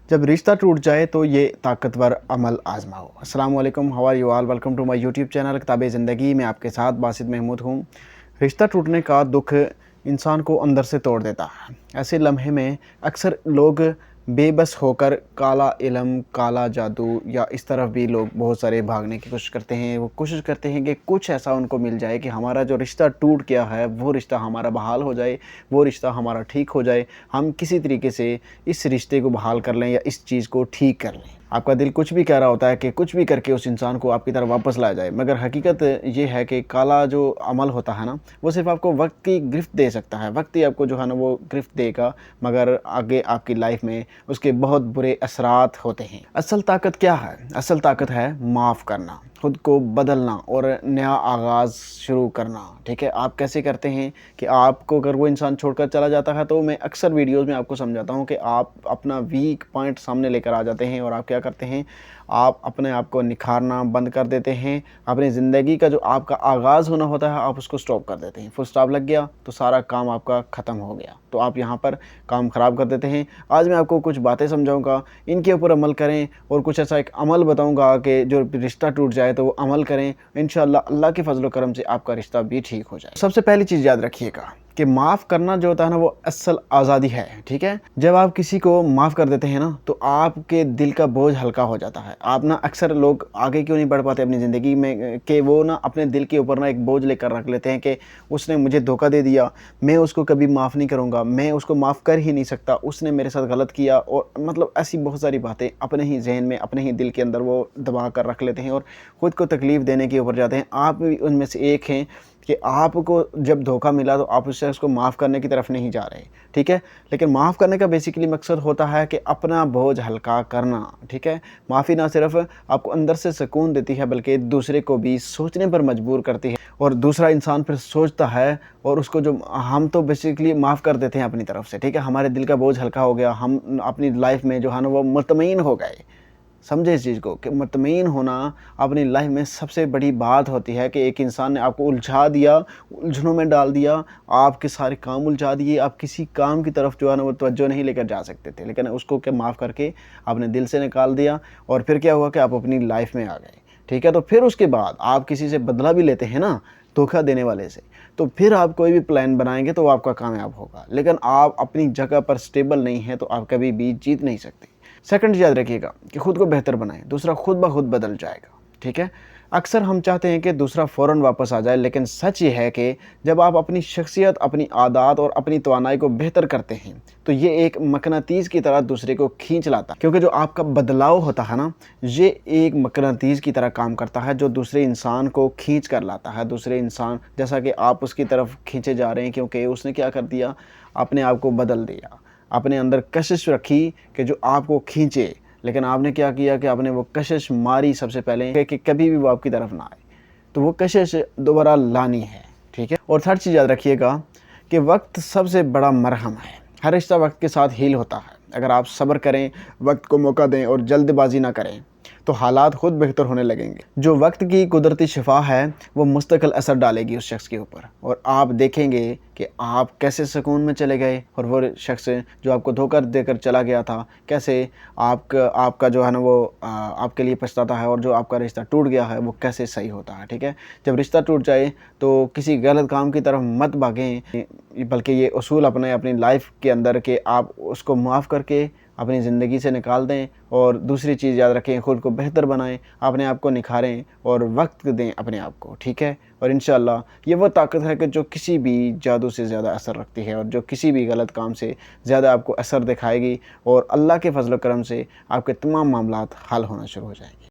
جب رشتہ ٹوٹ جائے تو یہ طاقتور عمل آزماؤ۔ السلام علیکم، how are you all, welcome to my YouTube channel کتاب زندگی میں آپ کے ساتھ باسط محمود ہوں۔ رشتہ ٹوٹنے کا دکھ انسان کو اندر سے توڑ دیتا ہے۔ ایسے لمحے میں اکثر لوگ بے بس ہو کر کالا علم، کالا جادو یا اس طرف بھی لوگ بہت سارے بھاگنے کی کوشش کرتے ہیں۔ وہ کوشش کرتے ہیں کہ کچھ ایسا ان کو مل جائے کہ ہمارا جو رشتہ ٹوٹ گیا ہے وہ رشتہ ہمارا بحال ہو جائے، وہ رشتہ ہمارا ٹھیک ہو جائے، ہم کسی طریقے سے اس رشتے کو بحال کر لیں یا اس چیز کو ٹھیک کر لیں۔ آپ کا دل کچھ بھی کہہ رہا ہوتا ہے کہ کچھ بھی کر کے اس انسان کو آپ کی طرف واپس لایا جائے، مگر حقیقت یہ ہے کہ کالا جو عمل ہوتا ہے نا، وہ صرف آپ کو وقت کی گرفت دے سکتا ہے، وقت ہی آپ کو جو ہے نا وہ گرفت دے گا، مگر آگے آپ کی لائف میں اس کے بہت برے اثرات ہوتے ہیں۔ اصل طاقت کیا ہے؟ اصل طاقت ہے معاف کرنا، خود کو بدلنا اور نیا آغاز شروع کرنا۔ ٹھیک ہے، آپ کیسے کرتے ہیں کہ آپ کو اگر وہ انسان چھوڑ کر چلا جاتا ہے تو میں اکثر ویڈیوز میں آپ کو سمجھاتا ہوں کہ آپ اپنا ویک پوائنٹ سامنے لے کر آ جاتے ہیں اور آپ کیا کرتے ہیں، آپ اپنے آپ کو نکھارنا بند کر دیتے ہیں۔ اپنی زندگی کا جو آپ کا آغاز ہونا ہوتا ہے آپ اس کو سٹاپ کر دیتے ہیں۔ فل سٹاپ لگ گیا تو سارا کام آپ کا ختم ہو گیا، تو آپ یہاں پر کام خراب کر دیتے ہیں۔ آج میں آپ کو کچھ باتیں سمجھاؤں گا، ان کے اوپر عمل کریں، اور کچھ ایسا ایک عمل بتاؤں گا کہ جو رشتہ ٹوٹ جائے تو وہ عمل کریں، انشاءاللہ اللہ کے فضل و کرم سے آپ کا رشتہ بھی ٹھیک ہو جائے۔ سب سے پہلی چیز یاد رکھیے گا کہ معاف کرنا جو ہوتا ہے نا وہ اصل آزادی ہے۔ ٹھیک ہے، جب آپ کسی کو معاف کر دیتے ہیں نا تو آپ کے دل کا بوجھ ہلکا ہو جاتا ہے۔ آپ نا اکثر لوگ آگے کیوں نہیں بڑھ پاتے اپنی زندگی میں کہ وہ نا اپنے دل کے اوپر نا ایک بوجھ لے کر رکھ لیتے ہیں کہ اس نے مجھے دھوکہ دے دیا، میں اس کو کبھی معاف نہیں کروں گا، میں اس کو معاف کر ہی نہیں سکتا، اس نے میرے ساتھ غلط کیا، اور مطلب ایسی بہت ساری باتیں اپنے ہی ذہن میں، اپنے ہی دل کے اندر وہ دبا کر رکھ لیتے ہیں اور خود کو تکلیف دینے کے اوپر جاتے ہیں۔ آپ بھی ان میں سے ایک ہیں کہ آپ کو جب دھوکہ ملا تو آپ اس شخص کو معاف کرنے کی طرف نہیں جا رہے۔ ٹھیک ہے، لیکن معاف کرنے کا بیسیکلی مقصد ہوتا ہے کہ اپنا بوجھ ہلکا کرنا۔ ٹھیک ہے، معافی نہ صرف آپ کو اندر سے سکون دیتی ہے بلکہ دوسرے کو بھی سوچنے پر مجبور کرتی ہے، اور دوسرا انسان پھر سوچتا ہے، اور اس کو جو ہم تو بیسیکلی معاف کر دیتے ہیں اپنی طرف سے۔ ٹھیک ہے، ہمارے دل کا بوجھ ہلکا ہو گیا، ہم اپنی لائف میں جو ہے نا وہ مطمئن ہو گئے۔ سمجھے اس چیز کو کہ مطمئن ہونا اپنی لائف میں سب سے بڑی بات ہوتی ہے کہ ایک انسان نے آپ کو الجھا دیا، الجھنوں میں ڈال دیا، آپ کے سارے کام الجھا دیے، آپ کسی کام کی طرف جو ہے نا وہ توجہ نہیں لے کر جا سکتے تھے، لیکن اس کو کہ معاف کر کے آپ نے دل سے نکال دیا، اور پھر کیا ہوا کہ آپ اپنی لائف میں آ گئے۔ ٹھیک ہے، تو پھر اس کے بعد آپ کسی سے بدلہ بھی لیتے ہیں نا دھوکہ دینے والے سے، تو پھر آپ کوئی بھی پلان بنائیں گے تو وہ آپ کا کامیاب ہوگا، لیکن آپ اپنی جگہ پر سٹیبل نہیں ہیں تو آپ کبھی بھی جیت نہیں سکتے۔ سیکنڈ یاد رکھیے گا کہ خود کو بہتر بنائیں، دوسرا خود بخود بدل جائے گا۔ ٹھیک ہے، اکثر ہم چاہتے ہیں کہ دوسرا فوراً واپس آ جائے، لیکن سچ یہ ہے کہ جب آپ اپنی شخصیت، اپنی عادات اور اپنی توانائی کو بہتر کرتے ہیں تو یہ ایک مقناطیس کی طرح دوسرے کو کھینچ لاتا ہے، کیونکہ جو آپ کا بدلاؤ ہوتا ہے نا یہ ایک مقناطیس کی طرح کام کرتا ہے جو دوسرے انسان کو کھینچ کر لاتا ہے۔ دوسرے انسان جیسا کہ آپ اس کی طرف کھینچے جا رہے ہیں کیونکہ اس نے کیا کر دیا، اپنے آپ کو بدل دیا، اپنے اندر کشش رکھی کہ جو آپ کو کھینچے، لیکن آپ نے کیا کیا کہ آپ نے وہ کشش ماری سب سے پہلے کہ کبھی بھی وہ آپ کی طرف نہ آئے، تو وہ کشش دوبارہ لانی ہے۔ ٹھیک ہے، اور تھرڈ چیز یاد رکھیے گا کہ وقت سب سے بڑا مرہم ہے۔ ہر رشتہ وقت کے ساتھ ہیل ہوتا ہے۔ اگر آپ صبر کریں، وقت کو موقع دیں اور جلد بازی نہ کریں تو حالات خود بہتر ہونے لگیں گے۔ جو وقت کی قدرتی شفا ہے وہ مستقل اثر ڈالے گی اس شخص کے اوپر، اور آپ دیکھیں گے کہ آپ کیسے سکون میں چلے گئے، اور وہ شخص جو آپ کو دھوکہ دے کر چلا گیا تھا کیسے آپ کا جو ہے نا وہ آپ کے لیے پچھتاتا ہے، اور جو آپ کا رشتہ ٹوٹ گیا ہے وہ کیسے صحیح ہوتا ہے۔ ٹھیک ہے، جب رشتہ ٹوٹ جائے تو کسی غلط کام کی طرف مت بھاگیں، بلکہ یہ اصول اپنے اپنی لائف کے اندر کہ آپ اس کو معاف کر کے اپنی زندگی سے نکال دیں، اور دوسری چیز یاد رکھیں خود کو بہتر بنائیں، اپنے آپ کو نکھاریں اور وقت دیں اپنے آپ کو۔ ٹھیک ہے، اور انشاءاللہ یہ وہ طاقت ہے کہ جو کسی بھی جادو سے زیادہ اثر رکھتی ہے، اور جو کسی بھی غلط کام سے زیادہ آپ کو اثر دکھائے گی، اور اللہ کے فضل و کرم سے آپ کے تمام معاملات حل ہونا شروع ہو جائیں گے۔